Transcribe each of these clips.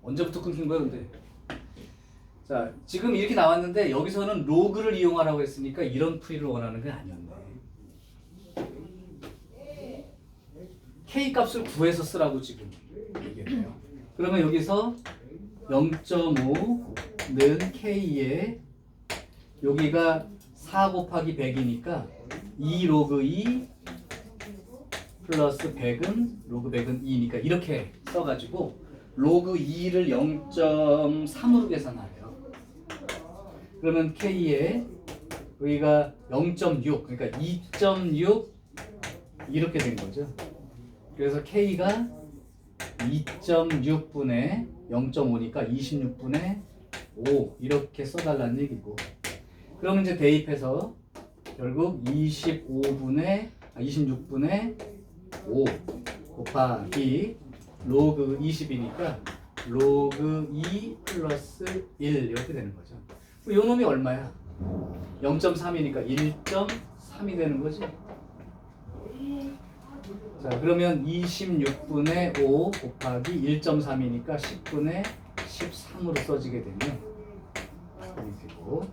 언제부터 끊긴 거야 근데? 자, 지금 이렇게 나왔는데 여기서는 로그를 이용하라고 했으니까 이런 풀이를 원하는 게 아니었네. K 값을 구해서 쓰라고 지금 얘기했네요. 그러면 여기서 0.5는 K에 여기가 4 곱하기 100이니까 2 로그 2 플러스 100은 로그 100은 2니까 이렇게 써가지고 로그 2를 0.3으로 계산하래요. 그러면 K에 여기가 0.6 그러니까 2.6 이렇게 된 거죠. 그래서 K가 2.6분의 0.5니까 26분의 5 이렇게 써달라는 얘기고, 그러면 이제 대입해서 결국 26분의 5 곱하기 로그 20이니까 로그 2 플러스 1 이렇게 되는 거죠. 이 놈이 얼마야? 0.3이니까 1.3이 되는 거지. 자, 그러면 26분의 5 곱하기 1.3이니까 10분의 13으로 써지게 되면 10분이 되고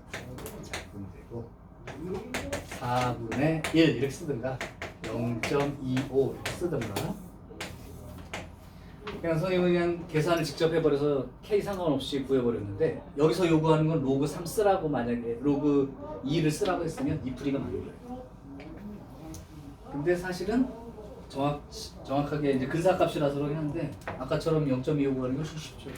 4분의 1 이렇게 쓰든가 0.25 이렇게 쓰든가. 그냥 선생님은 그냥 계산을 직접 해버려서 K 상관없이 구해버렸는데 여기서 요구하는 건 로그 3 쓰라고, 만약에 로그 2를 쓰라고 했으면 이 풀이가 맞는 거예요. 근데 사실은 정확하게 이제 근사값이라서 그러긴 한데 아까처럼 0.25 구하는 게 훨씬 쉽죠.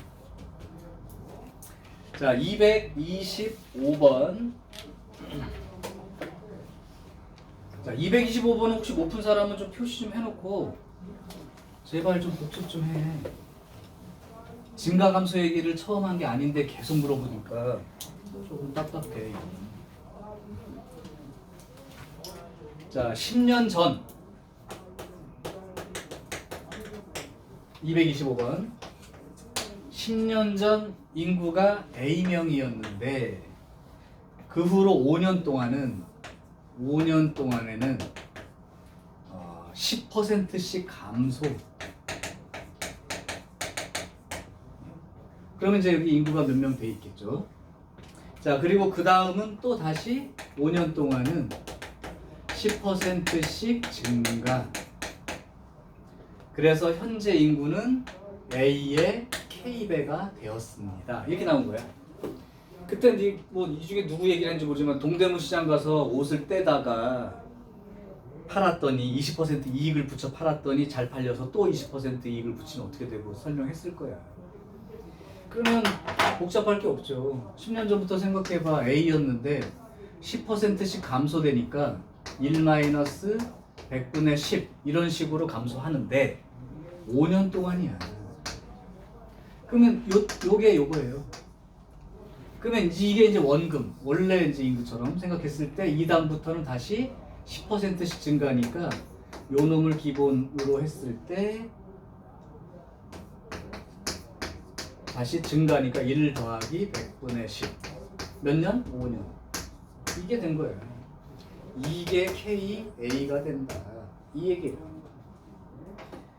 자, 225번. 자, 225번 혹시 못 푼 사람은 좀 표시 좀 해놓고 제발 좀 복습 좀 해. 증가감소 얘기를 처음 한 게 아닌데 계속 물어보니까 조금 답답해. 자, 10년 전 225번. 10년 전 인구가 A명이었는데 그 후로 5년 동안에는 10%씩 감소. 그러면 이제 여기 인구가 몇 명 돼 있겠죠. 자, 그리고 그 다음은 또 다시 5년 동안은 10%씩 증가. 그래서 현재 인구는 A의 K배가 되었습니다. 이렇게 나온 거야. 그때 이 중에 누구 얘기를 했는지 모르지만 동대문 시장 가서 옷을 떼다가 팔았더니 20% 이익을 붙여 팔았더니 잘 팔려서 또 20% 이익을 붙이면 어떻게 되고 설명했을 거야. 그러면 복잡할 게 없죠. 10년 전부터 생각해봐. A였는데 10%씩 감소되니까 1-100분의 10 이런 식으로 감소하는데 5년 동안이야. 그러면 요게 요거예요. 그러면 이게 이제 원금, 원래 이제 인구처럼 생각했을 때 2단부터는 다시 10%씩 증가하니까 요 놈을 기본으로 했을 때 다시 증가하니까 1 더하기 100분의 10. 몇 년? 5년. 이게 된 거예요. 이게 KA가 된다. 이 얘기예요.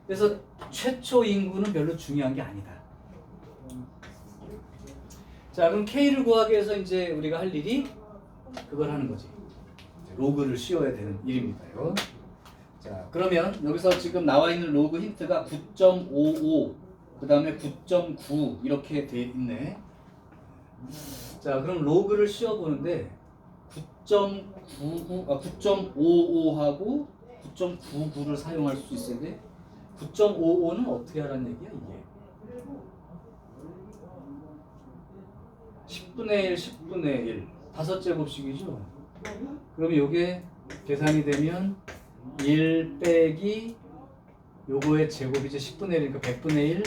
그래서 최초 인구는 별로 중요한 게 아니다. 자, 그럼 K를 구하기 위해서 이제 우리가 할 일이 그걸 하는 거지. 로그를 씌워야 되는 일입니다요. 자, 그러면 여기서 지금 나와 있는 로그 힌트가 9.55, 그 다음에 9.9 이렇게 돼 있네. 자, 그럼 로그를 씌워보는데 9.55하고 9.99를 사용할 수 있는데 9.55는 어떻게 하라는 얘기야 이게? 10분의 1, 10분의 1 5제곱씩이죠. 그럼 요게 계산이 되면 1 빼기 요거의 제곱이죠. 10분의 1이니까 100분의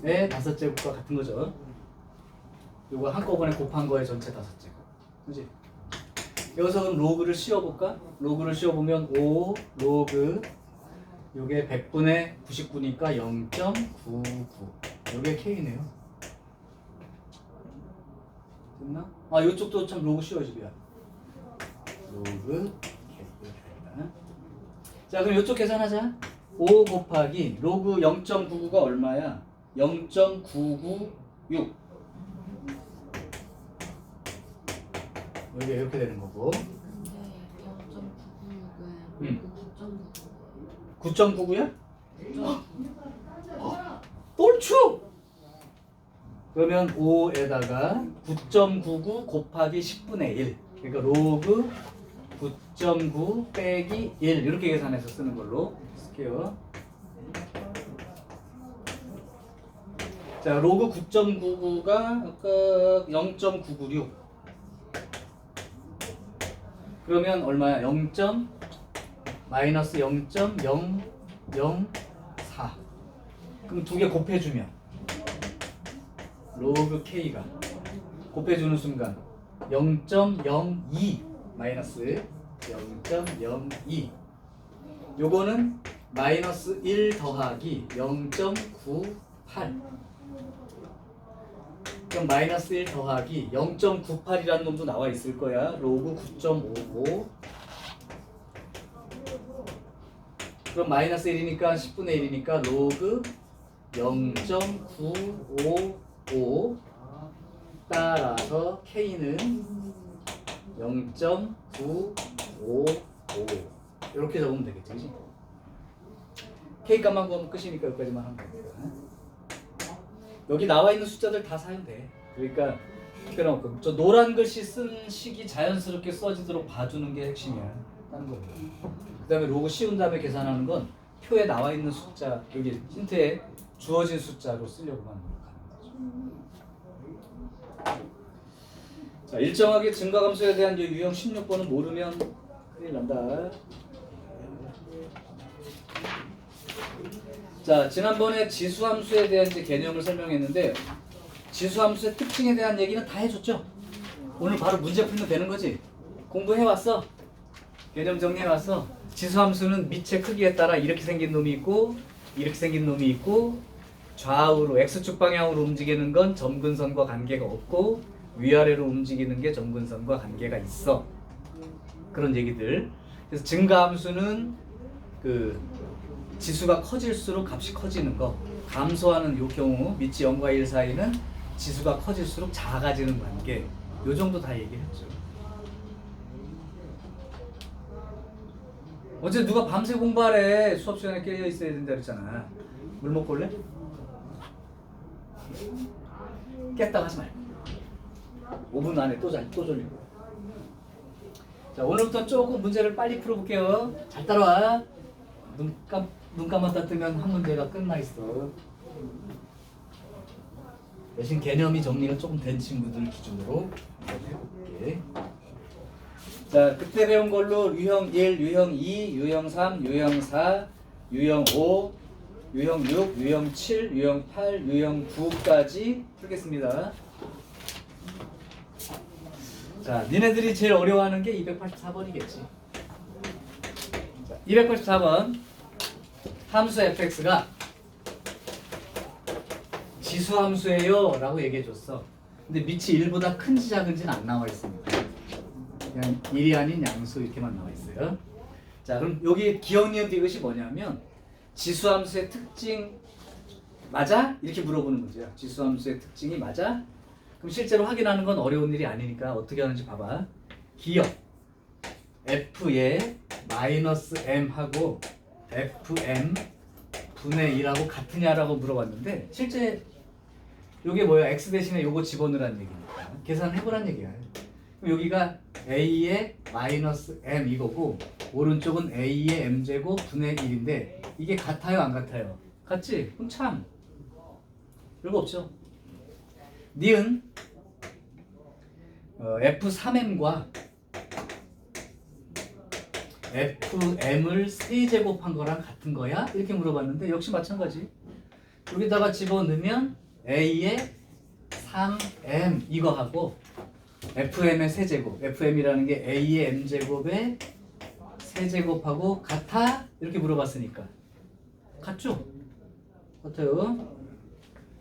1의 5제곱과 같은 거죠. 요거 한꺼번에 곱한 거의 전체 5제곱. 그지? 여기서 그럼 로그를 씌워볼까? 로그를 씌워보면 5 로그 요게 100분의 99니까 0.99 요게 K네요. 됐나? 아, 요쪽도 참 로그 씌워지고요. 로그 K 이렇게 됩니다. 자, 그럼 요쪽 계산하자. 5 곱하기 로그 0.99가 얼마야? 0.996 여기 이렇게 되는 거고. 근데 0.996은 9.99야? 옳죠. 그러면 5에다가 9.99 곱하기 10분의 1. 그러니까 로그 9.9 빼기 1 이렇게 계산해서 쓰는 걸로 쓸게요. 자, 로그 9.99가 아까 0.996. 그러면 얼마야? 0. 마이너스 0.004. 그럼 두 개 곱해주면 로그 K가 곱해주는 순간 0.02 마이너스 0.02 요거는 마이너스 1 더하기 0.98 그럼 마이너스 1 더하기 0.98이라는 놈도 나와 있을 거야. 로그 9.55 그럼 마이너스 1이니까 10분의 1이니까 로그 0.955 따라서 K는 0.955 이렇게 적으면 되겠지, 그치? K 값만 구하면 끝이니까 여기까지만 하면 됩니다. 여기 나와 있는 숫자들 다 사용돼. 그러니까 그럼 저 노란 글씨 쓴 식이 자연스럽게 써지도록 봐주는 게 핵심이야. 다른 거. 그다음에 로그 씌운 다음에 계산하는 건 표에 나와 있는 숫자 여기 힌트에 주어진 숫자로 쓰려고만 가는 거죠. 자, 일정하게 증가함수에 대한 유형 16번은 모르면 큰일 난다. 자, 지난번에 지수함수에 대한 이제 개념을 설명했는데 지수함수의 특징에 대한 얘기는 다 해줬죠? 오늘 바로 문제 풀면 되는 거지? 공부해왔어? 개념 정리해왔어? 지수함수는 밑의 크기에 따라 이렇게 생긴 놈이 있고 이렇게 생긴 놈이 있고 좌우로 X축 방향으로 움직이는 건 점근선과 관계가 없고 위아래로 움직이는 게 점근선과 관계가 있어. 그런 얘기들. 그래서 증가함수는 그 지수가 커질수록 값이 커지는 거. 감소하는 요 경우 밑이 0과 1 사이는 지수가 커질수록 작아지는 관계. 요 정도 다 얘기했죠. 어제 누가 밤새 공부하래. 수업 시간에 깨어 있어야 된다 그랬잖아. 물 먹고 올래? 깼다고 하지 말고 5분 안에 또 졸리고. 자, 오늘부터 조금 문제를 빨리 풀어볼게요. 잘 따라와. 눈 감았다 뜨면 한 문제가 끝나 있어. 대신 개념이 정리가 조금 된 친구들 기준으로 해볼게. 자, 그때 배운 걸로 유형 1, 유형 2, 유형 3, 유형 4, 유형 5, 유형 6, 유형 7, 유형 8, 유형 9까지 풀겠습니다. 자, 니네들이 제일 어려워하는 게 284번이겠지. 자, 284번. 함수 fx가 지수함수예요 라고 얘기해 줬어. 근데 밑이 1보다 큰지 작은지는 안 나와 있습니다. 그냥 1이 아닌 양수 이렇게만 나와 있어요. 자, 그럼 여기 기억, 니은, 디귿이 뭐냐면 지수함수의 특징 맞아? 이렇게 물어보는 거죠. 지수함수의 특징이 맞아? 그럼 실제로 확인하는 건 어려운 일이 아니니까 어떻게 하는지 봐봐. 기억 f에 마이너스 m하고 fm 분의 2라고 같으냐라고 물어봤는데 실제 요게 뭐야? x 대신에 요거 집어넣으라는 얘기니까 계산해보란 얘기야. 그럼 여기가 a의 마이너스 m 이거고 오른쪽은 a의 m제곱 분의 1인데 이게 같아요 안 같아요? 같지? 그럼 참 별거 없죠. 니은 f3m과 fm을 세제곱한 거랑 같은 거야? 이렇게 물어봤는데 역시 마찬가지. 여기다가 집어넣으면 a의 3m 이거 하고 fm의 세제곱, fm이라는 게 a의 m제곱의 세제곱하고 같아? 이렇게 물어봤으니까 같죠? 같아요.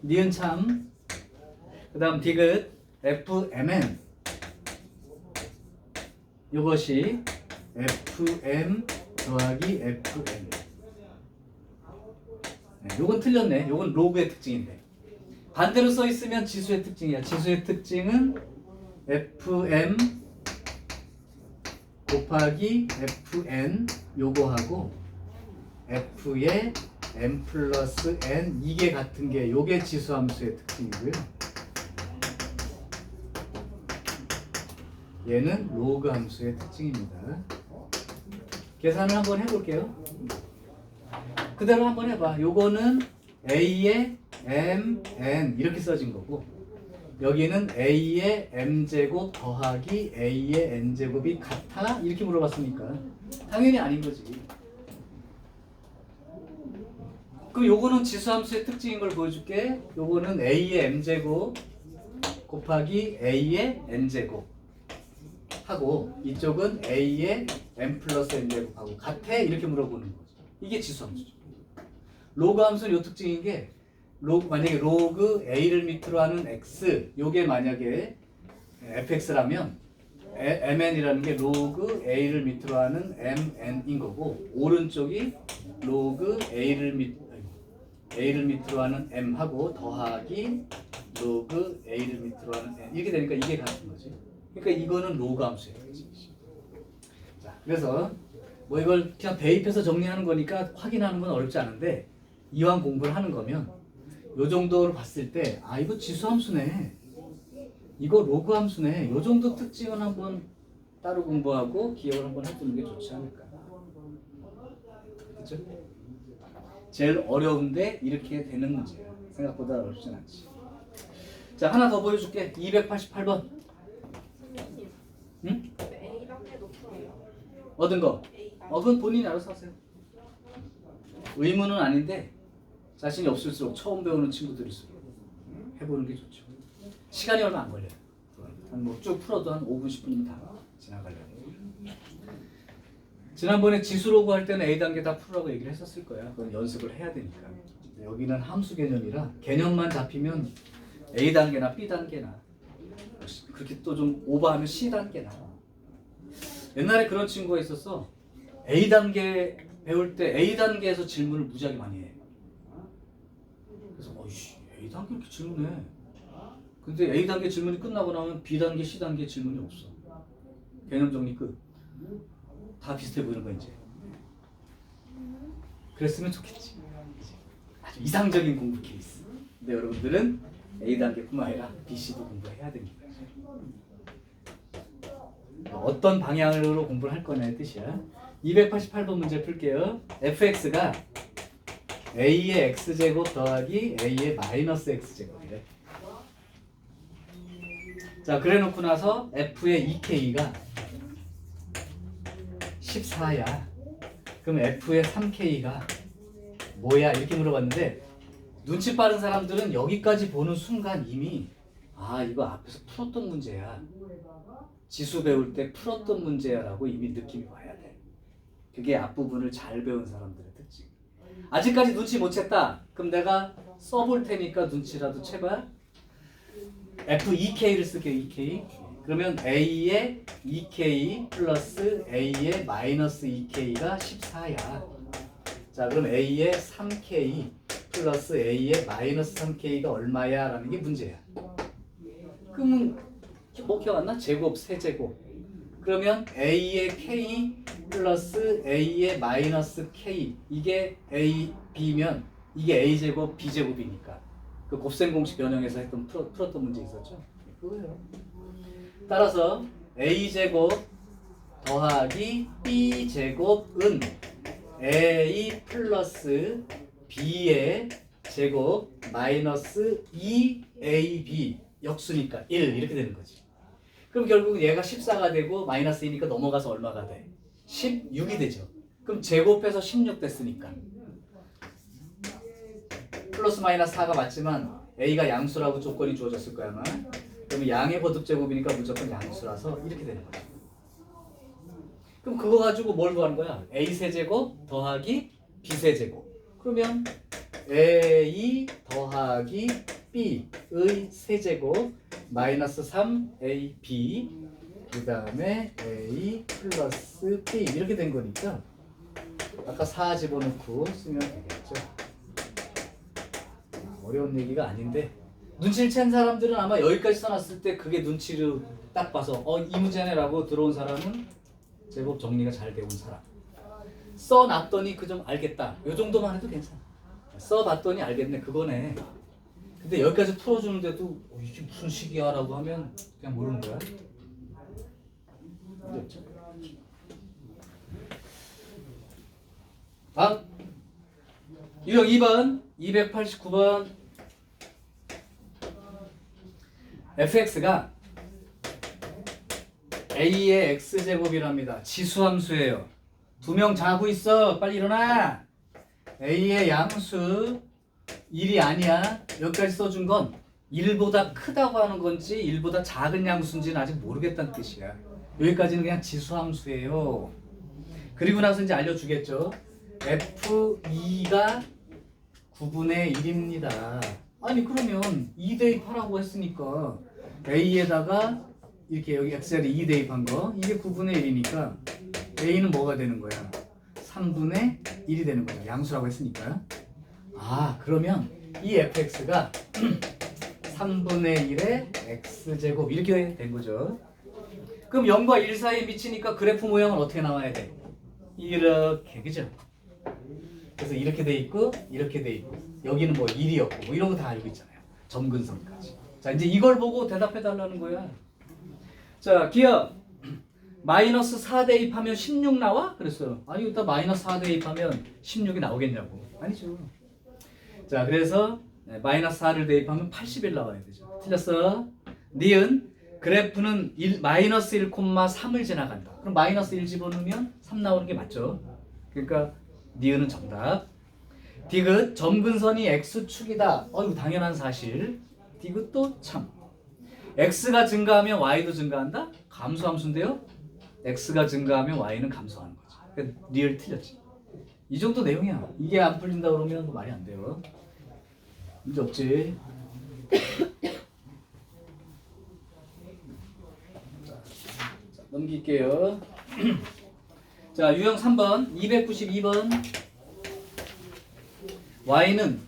니은 참. 그 다음 디귿 fmn 이것이 fm 더하기 fn 요건 틀렸네. 요건 로그의 특징인데. 반대로 써 있으면 지수의 특징이야. 지수의 특징은 fm 곱하기 fn 요거하고 f의 m 플러스 n 이게 같은 게 요게 지수함수의 특징이고요. 얘는 로그 함수의 특징입니다. 계산을 한번 해볼게요. 그대로 한번 해봐. 요거는 a의 m, n 이렇게 써진 거고 여기는 a의 m제곱 더하기 a의 n제곱이 같아? 이렇게 물어봤으니까 당연히 아닌 거지. 그럼 요거는 지수함수의 특징인 걸 보여줄게. 요거는 a의 m제곱 곱하기 a의 n제곱 하고 이쪽은 a의 m 플러스 n제곱하고 같아? 이렇게 물어보는 거죠. 이게 지수함수죠. 로그 함수는 요 특징인 게 만약에 로그 a를 밑으로 하는 x 요게 만약에 fx라면 mn이라는 게 로그 a를 밑으로 하는 mn인 거고 오른쪽이 로그 a를 밑으로 하는 m하고 더하기 로그 a를 밑으로 하는 n 이렇게 되니까 이게 같은 거지. 그러니까 이거는 로그 함수예요. 자, 그래서 뭐 이걸 그냥 대입해서 정리하는 거니까 확인하는 건 어렵지 않은데 이왕 공부를 하는 거면 요 정도로 봤을 때 아 이거 지수함수네, 이거 로그 함수네, 요 정도 특징은 한번 따로 공부하고 기억을 한번 해두는 게 좋지 않을까. 그렇죠? 제일 어려운데 이렇게 되는 문제야. 생각보다 어렵진 않지. 자, 하나 더 보여줄게. 288번. 응? 얻은 거. 그건 본인이 알아서 하세요. 의무는 아닌데 자신이 없을수록 처음 배우는 친구들일수록 해보는 게 좋죠. 시간이 얼마 안 걸려요. 뭐 쭉 풀어도 한 5분 10분이면 다 지나가려고. 지난번에 지수로그 할 때는 A 단계 다 풀으라고 얘기를 했었을 거야. 그건 연습을 해야 되니까. 여기는 함수 개념이라 개념만 잡히면 A 단계나 B 단계나 그렇게 또 좀 오버하면 C 단계나. 옛날에 그런 친구가 있었어. A 단계 배울 때 A 단계에서 질문을 무지하게 많이 해. 그래서 어이씨 A 단계 이렇게 질문해. 근데 A 단계 질문이 끝나고 나면 B 단계, C 단계 질문이 없어. 개념 정리 끝. 다 비슷해 보이는 거 이제. 그랬으면 좋겠지. 아주 이상적인 공부 케이스. 근데 여러분들은 A 단계뿐만 아니라 B, C도 공부해야 됩니다. 어떤 방향으로 공부를 할 거냐의 뜻이야. 288번 문제 풀게요. fx가 a의 x제곱 더하기 a의 마이너스 x제곱이래. 자, 그래 놓고 나서 f의 2k가 14야. 그럼 f의 3k가 뭐야? 이렇게 물어봤는데 눈치 빠른 사람들은 여기까지 보는 순간 이미 아 이거 앞에서 풀었던 문제야, 지수 배울 때 풀었던 문제야 라고 이미 느낌이 와야 돼. 그게 앞부분을 잘 배운 사람들의 특징. 아직까지 눈치 못 챘다. 그럼 내가 써볼 테니까 눈치라도 채봐. F2K를 쓸게요. 2K. 그러면 A의 2K 플러스 A의 마이너스 2K가 14야. 자, 그럼 A의 3K 플러스 A의 마이너스 3K가 얼마야? 라는 게 문제야. 그러면 뭐 기억 안 나? 제곱, 세제곱. 그러면 A의 K 플러스 A의 마이너스 K 이게 A, B면 이게 A제곱, B제곱이니까 그 곱셈 공식 변형해서 풀었던 문제 있었죠? 그거예요. 따라서 A제곱 더하기 B제곱은 A 플러스 B의 제곱 마이너스 2AB 역수니까 1 이렇게 되는 거지. 그럼 결국 얘가 14가 되고 마이너스 2니까 넘어가서 얼마가 돼? 16이 되죠. 그럼 제곱해서 16 됐으니까 플러스 마이너스 4가 맞지만 A가 양수라고 조건이 주어졌을 거야 아마. 그러면 양의 거듭제곱이니까 무조건 양수라서 이렇게 되는 거야. 그럼 그거 가지고 뭘 구하는 거야? A 세제곱 더하기 B 세제곱. 그러면 A 더하기 B의 세제곱 마이너스 3AB 그 다음에 A 플러스 B 이렇게 된 거니까 아까 4 집어넣고 쓰면 되겠죠. 어려운 얘기가 아닌데 눈치를 챈 사람들은 아마 여기까지 써놨을 때 그게 눈치를 딱 봐서 이 문제네라고 들어온 사람은 제법 정리가 잘 되어 온 사람. 써놨더니 그 좀 알겠다. 요 정도만 해도 괜찮아. 써봤더니 알겠네. 그거네. 근데 여기까지 풀어주는데도 이게 무슨 식이야 라고 하면 그냥 모르는 거야. 문제 없죠? 다음 유형 2번 289번 fx가 a의 x제곱이랍니다. 지수함수예요. 두 명 자고 있어. 빨리 일어나. a의 양수 1이 아니야. 여기까지 써준 건 1보다 크다고 하는 건지 1보다 작은 양수인지는 아직 모르겠다는 뜻이야. 여기까지는 그냥 지수함수예요. 그리고 나서 이제 알려주겠죠. f2가 9분의 1입니다. 아니 그러면 2 대입하라고 했으니까 a에다가 이렇게 여기 x자리 2 대입한 거 이게 9분의 1이니까 a는 뭐가 되는 거야? 3분의 1이 되는 거죠. 양수라고 했으니까. 그러면 이 fx가 3분의 1의 x제곱 이렇게 된 거죠. 그럼 0과 1 사이에 미치니까 그래프 모양은 어떻게 나와야 돼? 이렇게, 그죠? 그래서 이렇게 돼 있고 이렇게 돼 있고 여기는 뭐 1이었고 뭐 이런 거 다 알고 있잖아요. 점근선까지. 자 이제 이걸 보고 대답해 달라는 거야. 자 기억 마이너스 4 대입하면 16 나와? 그랬어요. 아니 일단 마이너스 4 대입하면 16이 나오겠냐고. 아니죠. 자 그래서 마이너스 4를 대입하면 81 나와야 되죠. 틀렸어. 니은 그래프는 마이너스 1,3을 지나간다. 그럼 마이너스 1 집어넣으면 3 나오는 게 맞죠. 그러니까 니은은 정답. 디귿 점근선이 x축이다. 이거 당연한 사실. 디귿도 참. x가 증가하면 y도 증가한다? 감소함수인데요. x가 증가하면 y는 감소하는 거지. 그러니까 리을 틀렸지. 이 정도 내용이야. 이게 안 풀린다 그러면 뭐 말이 안 돼요. 문제 없지. 자, 넘길게요. 자, 유형 3번, 292번. y는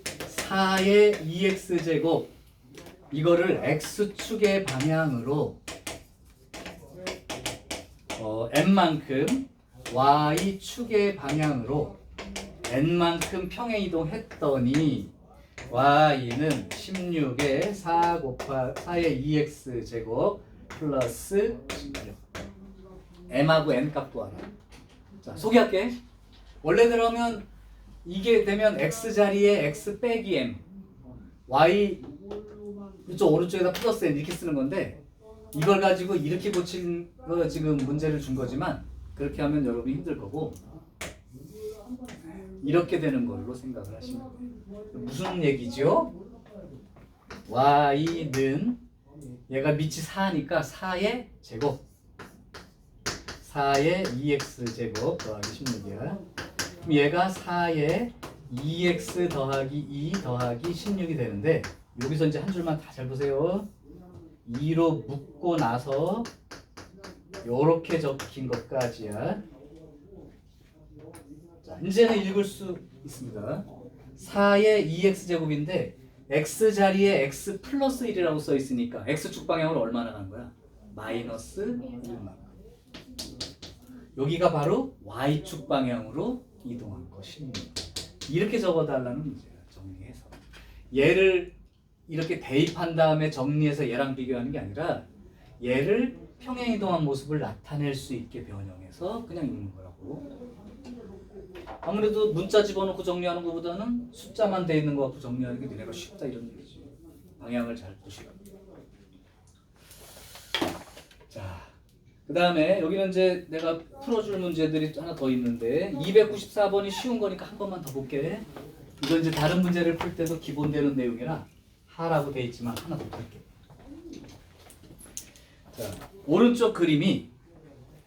4의 2x제곱 이거를 x축의 방향으로 n만큼 y축의 방향으로 n만큼 평행이동했더니 y는 16에 4의 2x제곱 플러스 16 m하고 n 값도 알아. 자 소개할게. 원래대로 하면 이게 되면 x 자리에 x 빼기 m y 이쪽 오른쪽에다 플러스 n 이렇게 쓰는 건데 이걸 가지고 이렇게 고친 거 지금 문제를 준 거지만 그렇게 하면 여러분이 힘들 거고 이렇게 되는 걸로 생각을 하시면 돼요. 무슨 얘기죠? y는 얘가 밑이 4니까 4의 제곱 4의 2x제곱 더하기 16이야. 그럼 얘가 4의 2x 더하기 2 더하기 16이 되는데 여기서 이제 한 줄만 다 잘 보세요. 2로 묶고 나서 요렇게 적힌 것까지야. 자, 이제는 읽을 수 있습니다. 4의 2x제곱인데 x 자리에 x 플러스 1이라고 써 있으니까 x축 방향으로 얼마나 간 거야? 마이너스 1만큼. 여기가 바로 y축 방향으로 이동한 것입니다. 이렇게 적어달라는 문제야. 정리해서. 얘를 이렇게 대입한 다음에 정리해서 얘랑 비교하는 게 아니라 얘를 평행이동한 모습을 나타낼 수 있게 변형해서 그냥 읽는 거라고. 아무래도 문자 집어넣고 정리하는 것보다는 숫자만 돼 있는 거 갖고 정리하는 게 너네가 쉽다 이런 얘기지. 방향을 잘 보시라고. 자, 그 다음에 여기는 이제 내가 풀어줄 문제들이 하나 더 있는데 294번이 쉬운 거니까 한 번만 더 볼게. 이건 이제 다른 문제를 풀 때도 기본되는 내용이라 하라고 돼 있지만 하나 더 볼게. 자, 오른쪽 그림이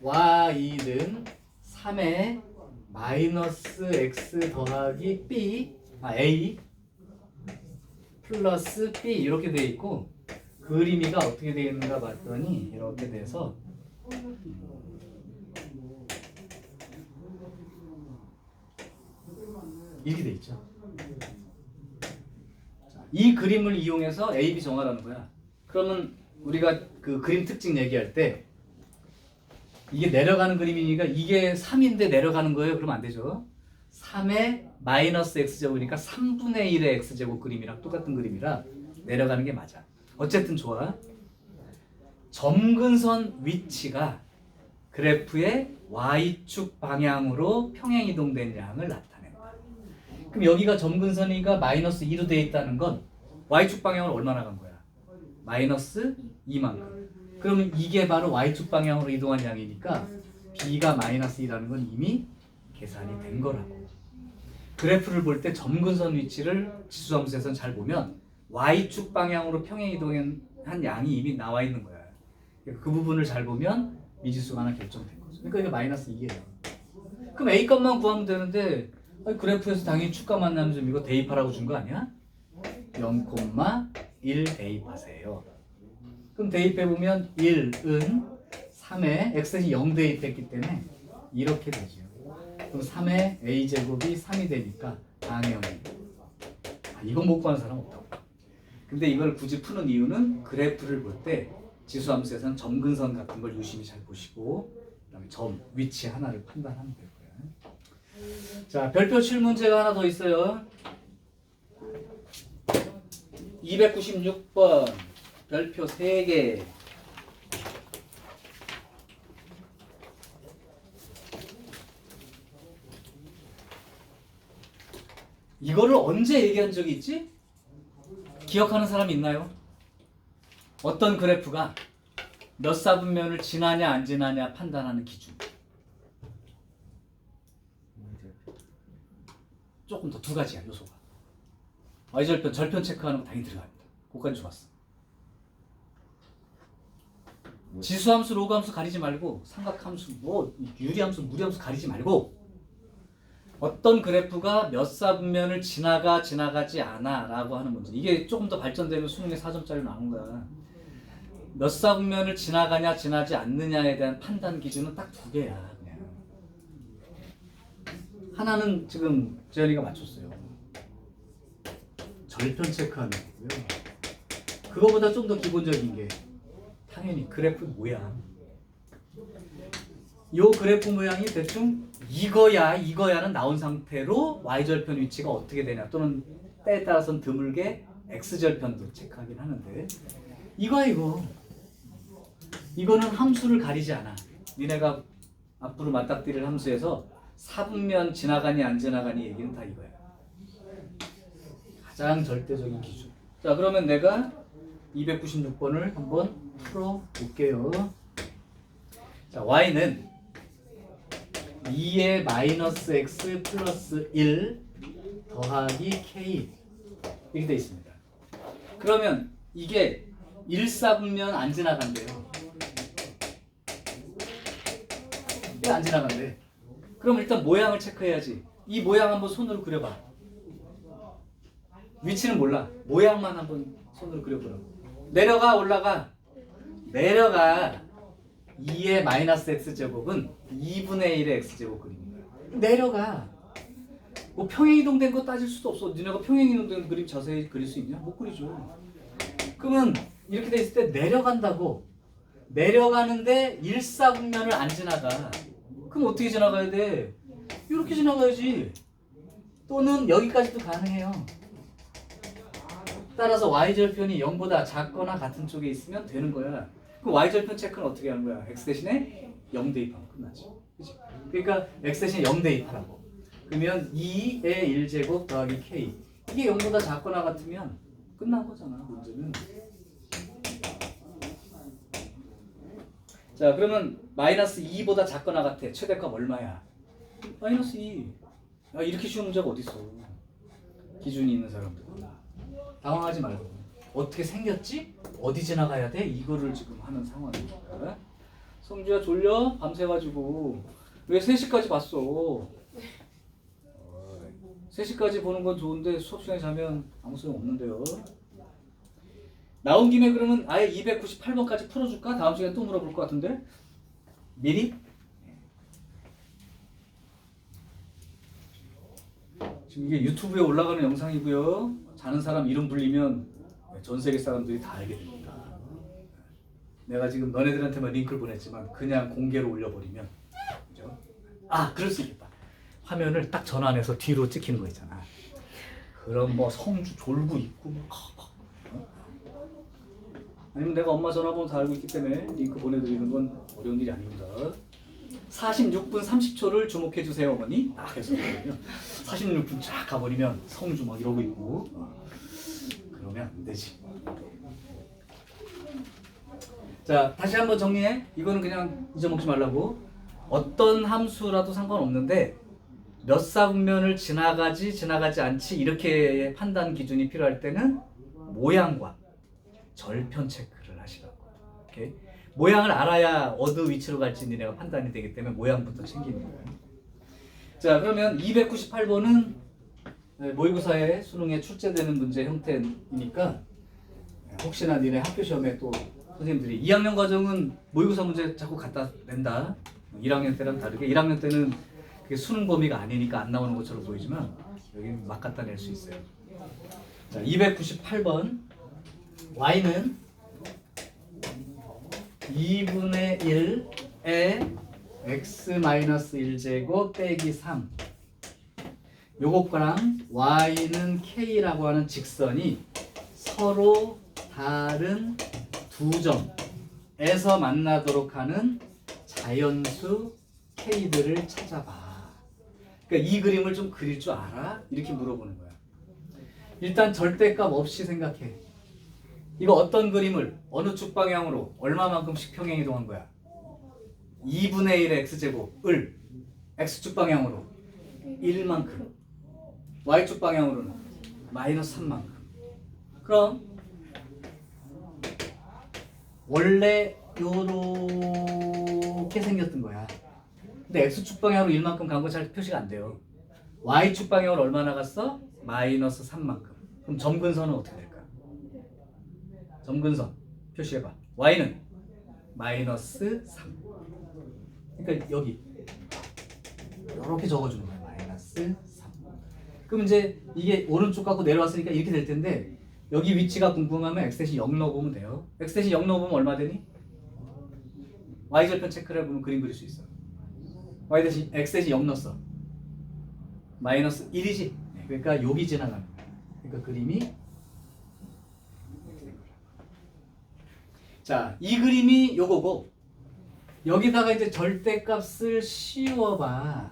y는 3의 마이너스 x 더하기 b a 플러스 b 이렇게 돼 있고 그림이가 어떻게 되어 있는가 봤더니 이렇게 돼서 이렇게 돼 있죠. 이 그림을 이용해서 A, B 정하라는 거야. 그러면 우리가 그 그림 특징 얘기할 때 이게 내려가는 그림이니까 이게 3인데 내려가는 거예요. 그러면 안 되죠. 3의 마이너스 x제곱이니까 3분의 1의 x제곱 그림이랑 똑같은 그림이라 내려가는 게 맞아. 어쨌든 좋아. 점근선 위치가 그래프의 y축 방향으로 평행이동된 양을 나타낸다. 그럼 여기가 점근선이가 마이너스 2로 되어 있다는 건 y축 방향으로 얼마나 간 거야? 마이너스 2만큼. 그러면 이게 바로 y축 방향으로 이동한 양이니까 b가 마이너스 2라는 건 이미 계산이 된 거라고. 그래프를 볼 때 점근선 위치를 지수함수에서는 잘 보면 y축 방향으로 평행이동한 양이 이미 나와 있는 거야. 그 부분을 잘 보면 미지수가 하나 결정된 거죠. 그러니까 이게 마이너스 2예요. 그럼 A 값만 구하면 되는데 그래프에서 당연히 축가 만나는 점 이거 대입하라고 준 거 아니야? 0,1 대입하세요. 그럼 대입해보면 1은 3에 x는 0 대입했기 때문에 이렇게 되죠. 그럼 3의 a제곱이 3이 되니까 당연히 이건 못 구하는 사람 없다고. 근데 이걸 굳이 푸는 이유는 그래프를 볼 때 지수함수에서는 점근선 같은 걸 유심히 잘 보시고 그다음에 점, 위치 하나를 판단하면 될 거예요. 자, 별표 7문제가 하나 더 있어요. 296번 별표 3개. 이거를 언제 얘기한 적이 있지? 기억하는 사람 있나요? 어떤 그래프가 몇 사분면을 지나냐 안 지나냐 판단하는 기준. 조금 더 두 가지야 요소가. y절편, 절편 체크하는 거 당연히 들어갑니다. 그거까지 좋았어. 지수함수, 로그함수 가리지 말고 삼각함수, 뭐 유리함수, 무리함수 가리지 말고 어떤 그래프가 몇 사분면을 지나가지 않아 라고 하는 문제. 이게 조금 더 발전되면 수능에 4점짜리 나오는 거야. 몇 사분면을 지나가냐 지나지 않느냐에 대한 판단 기준은 딱 두 개야. 그냥. 하나는 지금 재현이가 맞췄어요. 절편 체크하는 거고요. 그거보다 좀 더 기본적인 게 당연히 그래프 모양. 요 그래프 모양이 대충 이거야는 나온 상태로 y절편 위치가 어떻게 되냐 또는 때에 따라서는 드물게 x절편도 체크하긴 하는데 이거는 함수를 가리지 않아. 니네가 앞으로 맞닥뜨릴 함수에서 사분면 지나가니 안 지나가니 얘기는 다 이거야. 가장 절대적인 기준. 자, 그러면 내가 296번을 한번 풀어볼게요. 자, y는 2의 마이너스 x 플러스 1 더하기 k 이렇게 되어 있습니다. 그러면 이게 1사분면 안 지나간대요. 왜 안 지나간대? 그럼 일단 모양을 체크해야지. 이 모양 한번 손으로 그려봐. 위치는 몰라. 모양만 한번 손으로 그려보라고. 내려가 올라가. 내려가. 2의 마이너스 x제곱은 2분의 1의 x제곱 그림인 거야. 내려가. 뭐 평행이동된 거 따질 수도 없어. 니네가 평행이동된 그림 자세히 그릴 수 있냐? 못 그리죠. 그러면 이렇게 돼 있을 때 내려간다고. 내려가는데 1사분면을 안 지나가. 그럼 어떻게 지나가야 돼? 이렇게 지나가야지. 또는 여기까지도 가능해요. 따라서 y절편이 0보다 작거나 같은 쪽에 있으면 되는 거야. 그럼 y절편 체크는 어떻게 하는 거야? x 대신에 0 대입하면 끝나지. 그치? 그러니까 x 대신에 0 대입하라고. 그러면 2의 1제곱 더하기 k. 이게 0보다 작거나 같으면 끝난 거잖아, 문제는. 자, 그러면 마이너스 2보다 작거나 같아. 최대값 얼마야? 마이너스 2. 야, 이렇게 쉬운 문제가 어딨어. 기준이 있는 사람들. 당황하지 말고. 어떻게 생겼지? 어디 지나가야 돼? 이거를 지금 하는 상황이니까. 성주야 졸려? 밤새가지고. 왜 3시까지 봤어? 3시까지 보는 건 좋은데 수업 시간에 자면 아무 소용 없는데요. 나온 김에 그러면 아예 298번까지 풀어줄까? 다음 시간에 또 물어볼 것 같은데? 미리? 지금 이게 유튜브에 올라가는 영상이고요. 자는 사람 이름 불리면 전 세계 사람들이 다 알게 됩니다. 내가 지금 너네들한테만 링크를 보냈지만 그냥 공개로 올려버리면, 그죠? 아, 그럴 수 있겠다. 화면을 딱 전환해서 뒤로 찍히는 거 있잖아. 그럼 뭐 성주 졸고 있고 뭐 아니면 내가 엄마 전화번호 다 알고 있기 때문에 링크 보내드리는 건 어려운 일이 아닙니다. 46분 30초를 주목해 주세요 어머니. 딱 해서 46분 쫙 가버리면 성주 막 이러고 있고 그러면 안 되지. 자, 다시 한번 정리해. 이거는 그냥 잊어먹지 말라고. 어떤 함수라도 상관없는데 몇 사분면을 지나가지 않지 이렇게 판단 기준이 필요할 때는 모양과 절편 체크를 하시라고. 오케이? 모양을 알아야 어느 위치로 갈지 니네가 판단이 되기 때문에 모양부터 챙기는 거예요. 자, 그러면 298번은 모의고사에 수능에 출제되는 문제 형태이니까 혹시나 니네 학교 시험에 또 선생님들이 2학년 과정은 모의고사 문제 자꾸 갖다 낸다. 1학년 때랑 다르게 1학년 때는 그게 수능 범위가 아니니까 안 나오는 것처럼 보이지만 여기 막 갖다 낼 수 있어요. 자, 298번 y는 2분의 1에 x-1제곱 빼기 3 요것과랑 y는 k라고 하는 직선이 서로 다른 두 점에서 만나도록 하는 자연수 k들을 찾아봐. 그러니까 이 그림을 좀 그릴 줄 알아? 이렇게 물어보는 거야. 일단 절대값 없이 생각해. 이거 어떤 그림을 어느 축 방향으로 얼마만큼씩 평행 이동한 거야? 2분의 1의 x제곱을 x축 방향으로 1만큼, y축 방향으로는 마이너스 3만큼. 그럼 원래 요렇게 생겼던 거야. 근데 x축 방향으로 1만큼 간 거 잘 표시가 안 돼요. y축 방향으로 얼마나 갔어? 마이너스 3만큼. 그럼 점근선은 어떻게 될까? 점근선 표시해봐. y는 마이너스 3. 그러니까 여기 이렇게 적어주는 거야. 마이너스 3. 그럼 이제 이게 오른쪽 갖고 내려왔으니까 이렇게 될 텐데 여기 위치가 궁금하면 x-이 0 넣어보면 돼요. x-이 0 넣어보면 얼마 되니? y절편 체크를 해보면 그림 그릴 수 있어. x-이 0 넣었어. 마이너스 1이지. 그러니까 여기 지나가는 거야. 그러니까 그림이 자, 이 그림이 요거고 여기다가 이제 절대값을 씌워봐.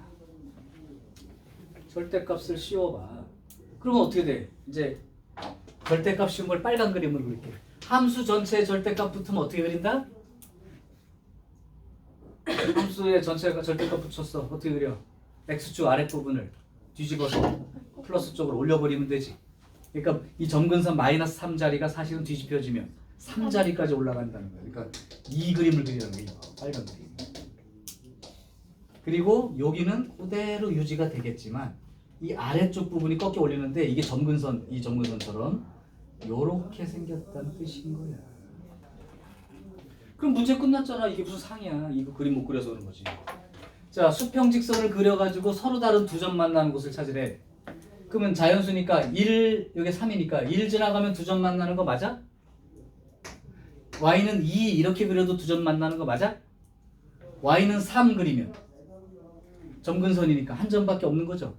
절대값을 씌워봐. 그러면 어떻게 돼? 이제 절대값 씌운 걸 빨간 그림으로 그릴게. 함수 전체에 절대값 붙으면 어떻게 그린다? 함수에 전체가 절대값 붙였어. 어떻게 그려? x축 아랫부분을 뒤집어서 플러스 쪽으로 올려버리면 되지. 그러니까 이 점근선 마이너스 3자리가 사실은 뒤집혀지면 3자리까지 올라간다는 거예요. 그러니까 이 그림을 그리는 거예요. 빨간 그림. 그리고 여기는 그대로 유지가 되겠지만 이 아래쪽 부분이 꺾여 올리는데 이게 점근선, 이 점근선처럼 요렇게 생겼다는 뜻인 거야. 그럼 문제 끝났잖아. 이게 무슨 상이야. 이거 그림 못 그려서 그런 거지. 자, 수평직선을 그려가지고 서로 다른 두 점 만나는 곳을 찾으래. 그러면 자연수니까 1, 여기 3이니까 1 지나가면 두 점 만나는 거 맞아? y는 2 이렇게 그려도 두 점 만나는 거 맞아? y는 3 그리면 점근선이니까 한 점밖에 없는 거죠.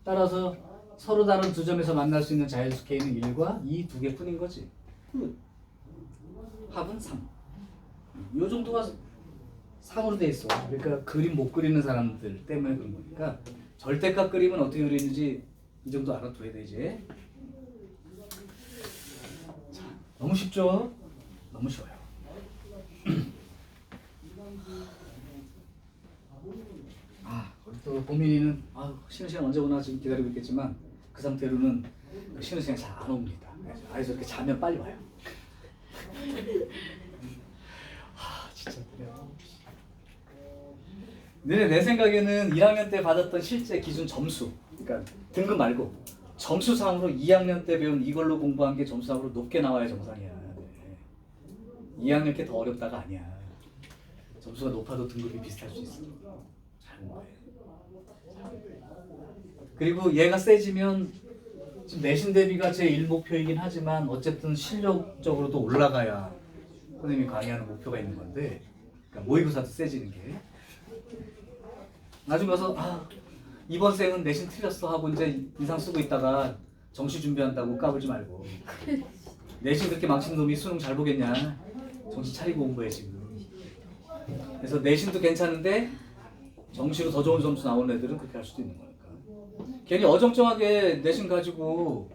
따라서 서로 다른 두 점에서 만날 수 있는 자연수 k는 1과 2 두 개뿐인 거지. 합은 3. 요 정도가 3으로 돼 있어. 그러니까 그림 못 그리는 사람들 때문에 그런 거니까 절대값 그림은 어떻게 그리는지 이 정도 알아둬야 되지. 자, 너무 쉽죠? 너무 쉬워요. 우리 또 보민이는 쉬는 시간 언제 오나 지금 기다리고 있겠지만 그 상태로는 쉬는 시간 잘 안 옵니다. 아예 저렇게 자면 빨리 와요. 진짜 그래. 내 생각에는 1학년 때 받았던 실제 기준 점수, 그러니까 등급 말고 점수상으로 2학년 때 배운 이걸로 공부한 게 점수상으로 높게 나와야 정상이야. 네. 2학년 게 더 어렵다가 아니야. 점수가 높아도 등급이 비슷할 수 있어. 잘 공부해. 그리고 얘가 세지면 지금 내신 대비가 제 1목표이긴 하지만 어쨌든 실력적으로도 올라가야 선생님이 강의하는 목표가 있는 건데, 그러니까 모의고사도 세지는 게 나중에 가서 이번 생은 내신 틀렸어 하고 이제 인상 쓰고 있다가 정시 준비한다고 까불지 말고, 내신 그렇게 망친 놈이 수능 잘 보겠냐, 정신 차리고 온 거예요 지금. 그래서 내신도 괜찮은데 정시로 더 좋은 점수 나오는 애들은 그렇게 할 수도 있는 거니까. 괜히 어정쩡하게 내신 가지고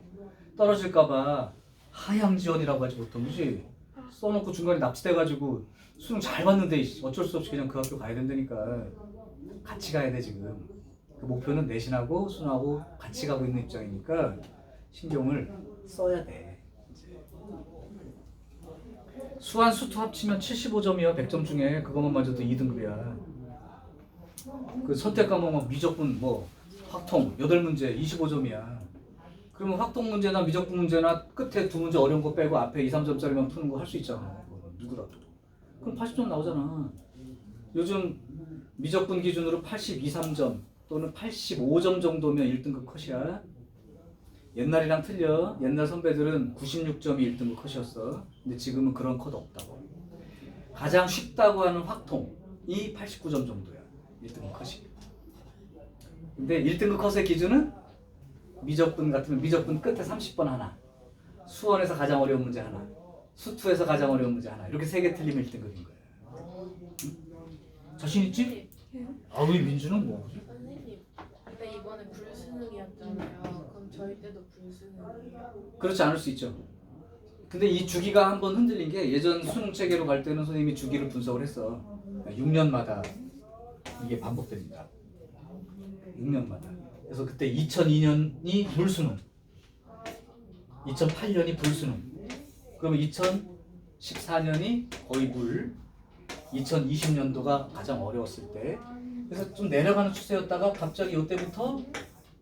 떨어질까봐 하향 지원이라고 하지 보통, 그지? 써놓고 중간에 납치돼가지고 수능 잘 봤는데 어쩔 수 없이 그냥 그 학교 가야 된다니까. 같이 가야 돼 지금. 그 목표는 내신하고 수능하고 같이 가고 있는 입장이니까 신경을 써야 돼. 수한 수투 합치면 75점이야. 100점 중에 그것만 맞아도 2등급이야. 그 선택 과목 미적분 뭐 확통 8문제 25점이야. 그러면 확통 문제나 미적분 문제나 끝에 2문제 어려운 거 빼고 앞에 2, 3점짜리만 푸는 거 할 수 있잖아. 누구라도. 그럼 80점 나오잖아. 요즘 미적분 기준으로 82, 3점 또는 85점 정도면 1등급 컷이야. 옛날이랑 틀려. 옛날 선배들은 96점이 1등급 컷이었어. 근데 지금은 그런 컷 없다고. 가장 쉽다고 하는 확통이 89점 정도야. 1등급 컷이. 근데 1등급 컷의 기준은 미적분 같으면 미적분 끝에 30번 하나, 수원에서 가장 어려운 문제 하나, 수투에서 가장 어려운 문제 하나, 이렇게 3개 틀리면 1등급인 거야. 자신 있지? 우리 민주는 뭐? 선생님, 근데 이번에 불수능이었잖아요. 그럼 저희 때도 불수능이에요? 그렇지 않을 수 있죠. 근데 이 주기가 한번 흔들린 게, 예전 수능 체계로 갈 때는 선생님이 주기를 분석을 했어. 6년마다 이게 반복됩니다. 6년마다. 그래서 그때 2002년이 물수능, 2008년이 불수능, 그러면 2014년이 거의 물, 2020년도가 가장 어려웠을 때. 그래서 좀 내려가는 추세였다가 갑자기 이때부터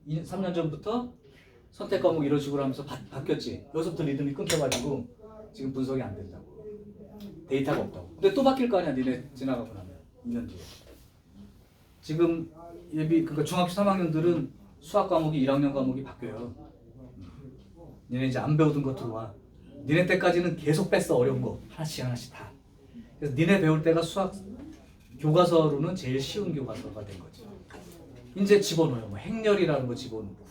3년 전부터 선택 과목 이런 식으로 하면서 바뀌었지. 여기서부터 리듬이 끊겨가지고 지금 분석이 안 된다고. 데이터가 없다고. 근데 또 바뀔 거 아니야, 니네 지나가고 나면 2년 뒤에. 지금 그러니까 중학교 3학년들은 수학 과목이 1학년 과목이 바뀌어요. 니네 이제 안 배우던 거 들어와. 니네 때까지는 계속 뺐어, 어려운 거 하나씩 하나씩 다. 그래서 니네 배울 때가 수학 교과서로는 제일 쉬운 교과서가 된 거지. 이제 집어넣어요. 뭐 행렬이라는 거 집어넣고,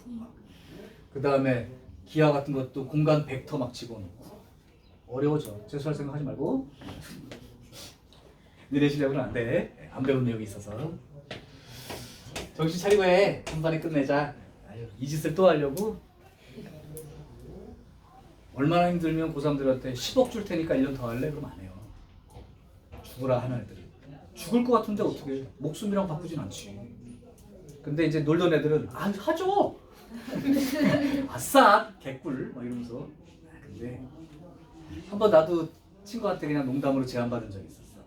그 다음에 기하 같은 것도 공간 벡터 막 집어넣고. 어려워져. 재수할 생각 하지 말고. 니네 실력은 안 돼. 안 배운 내용이 있어서. 정신 차리고 해. 한 번에 끝내자. 이 짓을 또 하려고? 얼마나 힘들면 고3들한테 10억 줄 테니까 1년 더 할래? 그럼 안 해요. 죽으라 하는 애들이. 죽을 것 같은데 어떻게? 목숨이랑 바꾸진 않지. 근데 이제 놀던 애들은 하죠. 아싸 개꿀 막 이러면서. 근데 한번 나도 친구한테 그냥 농담으로 제안받은 적이 있었어.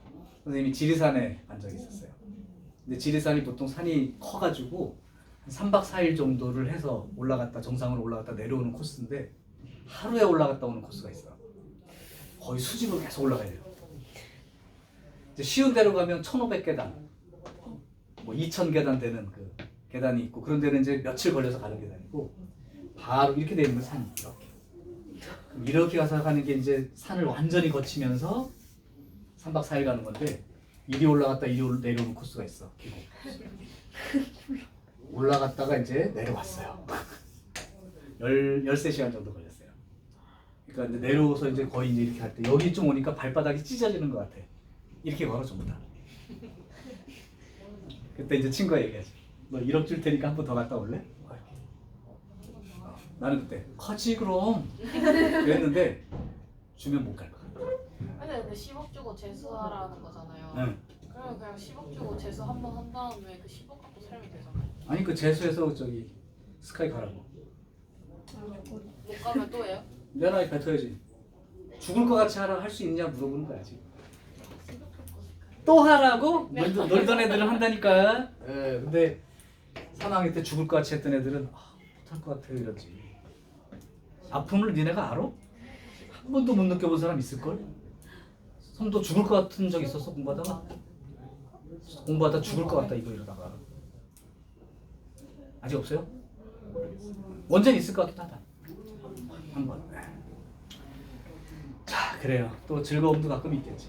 선생님이 지리산에 간 적이 있었어요. 근데 지리산이 보통 산이 커가지고 한 3박 4일 정도를 해서 올라갔다 정상으로 올라갔다 내려오는 코스인데, 하루에 올라갔다 오는 코스가 있어. 거의 수직으로 계속 올라가야 돼요. 이제 쉬운 데로 가면 1500계단, 뭐 2000계단 되는 그 계단이 있고, 그런 데는 이제 며칠 걸려서 가는 계단이고, 바로 이렇게 되는 거 산이 이렇게 가서 가는 게 이제 산을 완전히 거치면서 3박 4일 가는 건데, 이리 올라갔다 이리 내려오는 코스가 있어. 올라갔다가 이제 내려왔어요. 13시간 정도 걸렸어요. 그러니까 이제 내려오서 이제 거의 이제 이렇게 할 때 여기 좀 오니까 발바닥이 찢어지는 것 같아. 이렇게 걸어 전부 다. 그때 이제 친구가 얘기하지. 너 1억 줄 테니까 한 번 더 갔다 올래? 나는 그때 가지 그럼 그랬는데 주면 못 갈 거야. 근데 10억 주고 재수하라는 거잖아요. 응. 그러면 그냥 10억 주고 재수 한 번 한 다음에 그 10억 갖고 살면 되잖아요. 아니 그 재수해서 저기 스카이 가라고. 못 가면 또 해요? 내 나이 뱉어야지. 죽을 것 같이 하라 할 수 있냐 물어보는 거야 지금. 또 하라고? 놀던 애들은 한다니까. 예, 근데 3학년 때 죽을 것 같이 했던 애들은 못할 것 같아 이러지. 아픔을 니네가 알아? 한 번도 못 느껴본 사람 있을걸? 성도 죽을 것 같은 적 있었어? 공부하다가 죽을 것 같다 이거 이러다가. 아직 없어요? 언제는 있을 것 같긴 하다. 한번. 자, 그래요. 또 즐거움도 가끔 있겠지.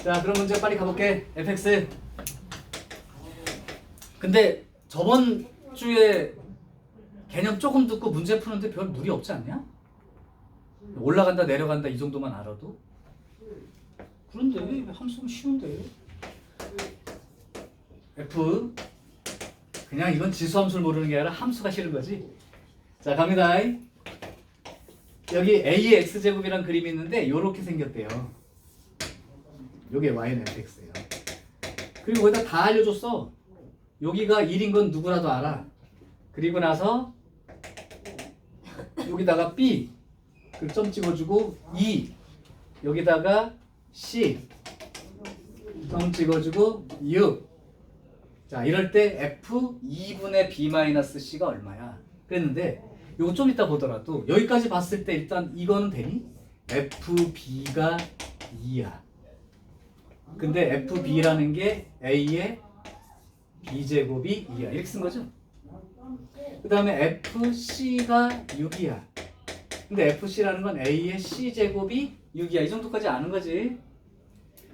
자, 그럼 문제 빨리 가볼게. fx. 근데 저번 주에 개념 조금 듣고 문제 푸는데 별 무리 없지 않냐? 올라간다 내려간다 이 정도만 알아도. 그런데 함수는 쉬운데. f. 그냥 이건 지수함수를 모르는 게 아니라 함수가 싫은 거지. 자, 갑니다. 여기 a의 x제곱이란 그림이 있는데 요렇게 생겼대요. 요게 y는 fx예요. 그리고 거기다 다 알려줬어. 여기가 1인 건 누구라도 알아. 그리고 나서 여기다가 b 그 점 찍어주고 2 여기다가 c 점 찍어주고 6. 자, 이럴 때 f 2분의 b-c가 얼마야? 그랬는데 요거 좀 이따 보더라도 여기까지 봤을 때 일단 이거는 되니? fb가 2야. 근데 fb라는 게 a의 b제곱이 2야. 이렇게 쓴 거죠? 그 다음에 fc가 6이야. 근데 fc라는 건 a의 c제곱이 6이야. 이 정도까지 아는 거지.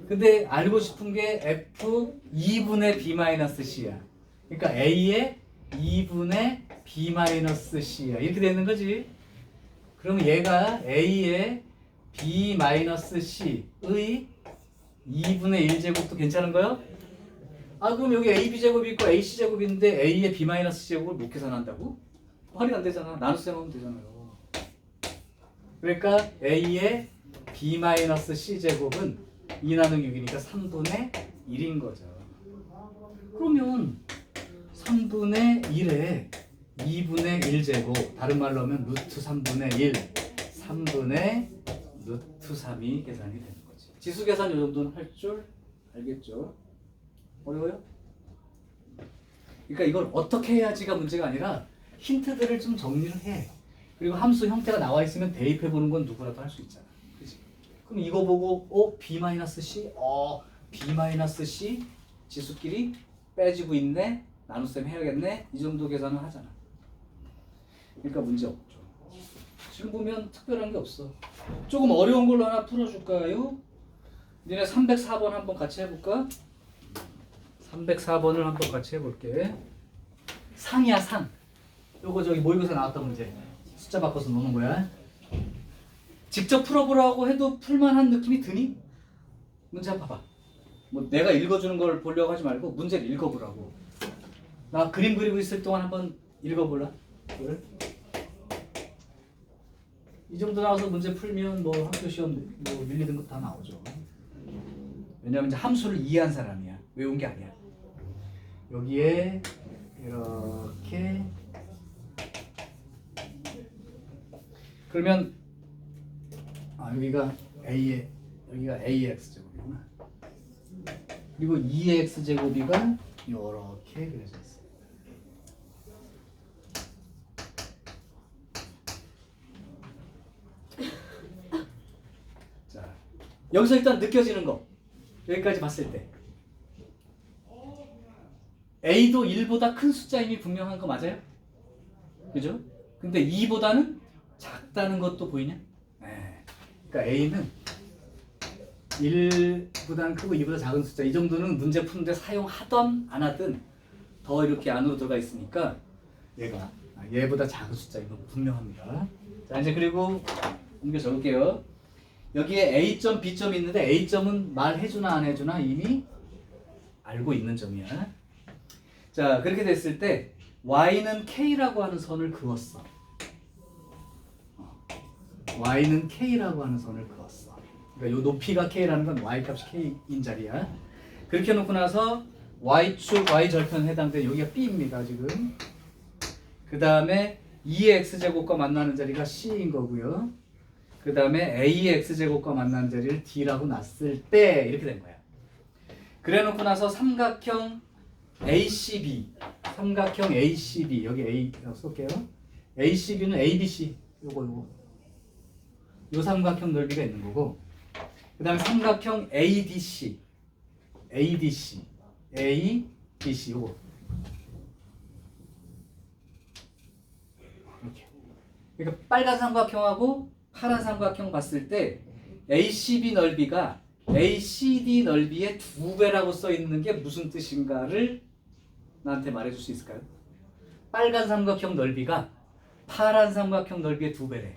근데 알고 싶은 게 f 2분의 b-c야. 그러니까 a의 2분의 b-c야. 이렇게 되는 거지. 그러면 얘가 a의 b-c의 2분의 1제곱도 괜찮은 거요? 아, 그럼 여기 ab제곱이 있고 ac제곱이 있는데 a의 b-제곱을 못 계산한다고? 할인 안 되잖아. 나눗셈 하면 되잖아요. 그러니까 a의 b-c제곱은 2 나누기 6이니까 3분의 1인 거죠. 그러면 3분의 1에 2분의 1제곱, 다른 말로 하면 루트 3분의 1, 3분의 루트 3이 계산이 되는 거지. 지수 계산 이 정도는 할 줄 알겠죠? 어려워요? 그러니까 이걸 어떻게 해야지가 문제가 아니라 힌트들을 좀 정리를 해. 그리고 함수 형태가 나와 있으면 대입해 보는 건 누구라도 할 수 있잖아. 그치? 그럼 이거 보고 b-c? b-c 지수끼리 빼지고 있네. 나눗셈 해야겠네. 이 정도 계산은 하잖아. 그러니까 문제 없죠. 지금 보면 특별한 게 없어. 조금 어려운 걸로 하나 풀어줄까요? 니네 304번 한번 같이 해볼까? 304번을 한번 같이 해볼게. 상이야, 상. 요거 저기 모의고사 나왔던 문제. 숫자 바꿔서 노는 거야. 직접 풀어보라고 해도 풀만한 느낌이 드니? 문제 한번 봐봐. 뭐 내가 읽어주는 걸 보려고 하지 말고 문제를 읽어보라고. 나 그림 그리고 있을 동안 한번 읽어볼라. 그걸. 이 정도 나와서 문제 풀면 뭐 학교 시험 뭐 밀리는 거 다 나오죠. 왜냐면 이제 함수를 이해한 사람이야. 외운 게 아니야. 여기에 이렇게 그러면 여기가 a의 여기가 a의 x제곱이구나. 그리고 2의 x제곱이가 이렇게 그려져 있어. 자, 여기서 일단 느껴지는 거 여기까지 봤을 때 a도 1보다 큰 숫자임이 분명한 거 맞아요? 그죠? 근데 2보다는 작다는 것도 보이냐? 네. 그러니까 a는 1보다는 크고 2보다 작은 숫자 이 정도는 문제 푸는데 사용하던 안 하든 더 이렇게 안으로 들어가 있으니까 얘보다 작은 숫자인 건 분명합니다. 자, 이제 그리고 옮겨 적을게요. 여기에 A점, B점이 있는데 A점은 말해주나 안 해주나 이미 알고 있는 점이야. 자, 그렇게 됐을 때 Y는 K라고 하는 선을 그었어. Y는 K라고 하는 선을 그었어. 그러니까 이 높이가 K라는 건 Y값이 K인 자리야. 그렇게 놓고 나서 Y축, Y절편에 해당되는 여기가 B입니다, 지금. 그 다음에 2의 X제곱과 만나는 자리가 C인 거고요. 그 다음에 A의 X제곱과 만나는 자리를 D라고 놨을 때 이렇게 된 거야. 그래 놓고 나서 삼각형 ACB, 삼각형 ACB, 여기 A 쏠게요. ACB는 ABC, 요거. 요 삼각형 넓이가 있는 거고, 그 다음에 삼각형 ADC, 요거. 이렇게. 그러니까 빨간 삼각형하고 파란 삼각형 봤을 때 ACB 넓이가 ACD 넓이의 2배라고 써 있는 게 무슨 뜻인가를 나한테 말해줄 수 있을까요? 빨간 삼각형 넓이가 파란 삼각형 넓이의 2배래.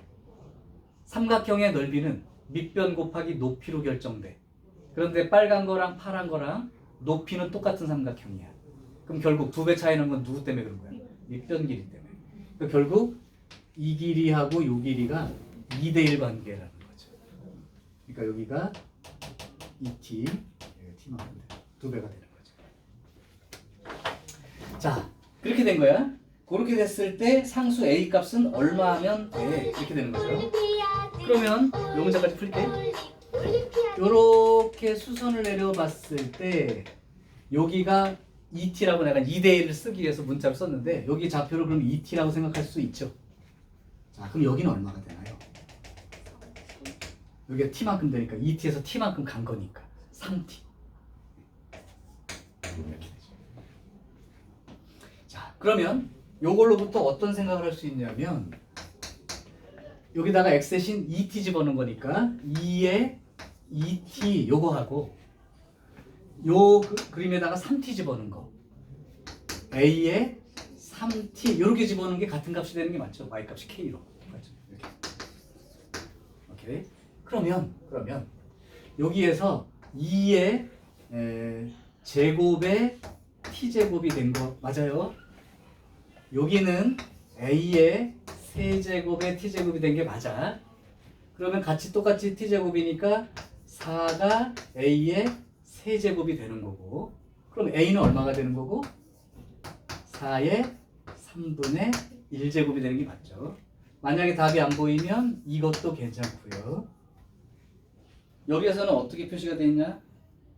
삼각형의 넓이는 밑변 곱하기 높이로 결정돼. 그런데 빨간 거랑 파란 거랑 높이는 똑같은 삼각형이야. 그럼 결국 2배 차이 나는 건 누구 때문에 그런 거야? 밑변 길이 때문에. 그러니까 결국 이 길이하고 이 길이가 2대1 관계라는 거죠. 그러니까 여기가 2t, 여기가 t만 하면 돼. 2배가 되는 거죠. 자, 그렇게 된 거야. 그렇게 됐을 때 상수 a 값은 얼마 하면 돼? 이렇게 되는 거죠. 그러면 요 문제까지 풀게. 요렇게 수선을 내려봤을 때 여기가 2t라고 내가 2대1을 쓰기 위해서 문자를 썼는데 여기 좌표를 그럼 2t라고 생각할 수 있죠. 자, 그럼 여기는 얼마가 되나요? 여기가 t만큼 되니까 2t에서 t만큼 간 거니까 3t. 이렇게 되죠. 자, 그러면 요걸로부터 어떤 생각을 할 수 있냐면 여기다가 x 대신 2t 집어넣은 거니까 2에 2t 요거 하고 요 그림에다가 3t 집어넣은 거 a에 3t 요렇게 집어넣은 게 같은 값이 되는 게 맞죠? y 값이 k로 맞죠? 이렇게. 오케이. 그러면 여기에서 2의 제곱에 t제곱이 된 거 맞아요? 여기는 a의 세제곱에 t제곱이 된 게 맞아. 그러면 같이 똑같이 t제곱이니까 4가 a의 세제곱이 되는 거고 그럼 a는 얼마가 되는 거고 4의 3분의 1제곱이 되는 게 맞죠. 만약에 답이 안 보이면 이것도 괜찮고요. 여기에서는 어떻게 표시가 돼 있냐?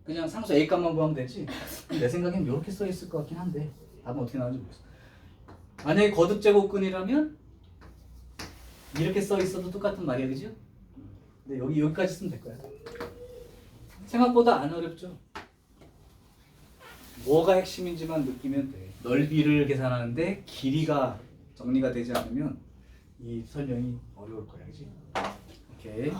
그냥 상수 a 값만 구하면 되지. 내 생각엔 이렇게 써 있을 것 같긴 한데 답은 어떻게 나오는지 모르겠어. 만약에 거듭제곱근이라면 이렇게 써 있어도 똑같은 말이야, 그죠? 근데 여기까지 쓰면 될 거야. 생각보다 안 어렵죠? 뭐가 핵심인지만 느끼면 돼. 넓이를 계산하는데 길이가 정리가 되지 않으면 이 설명이 어려울 거야, 그지? 오케이.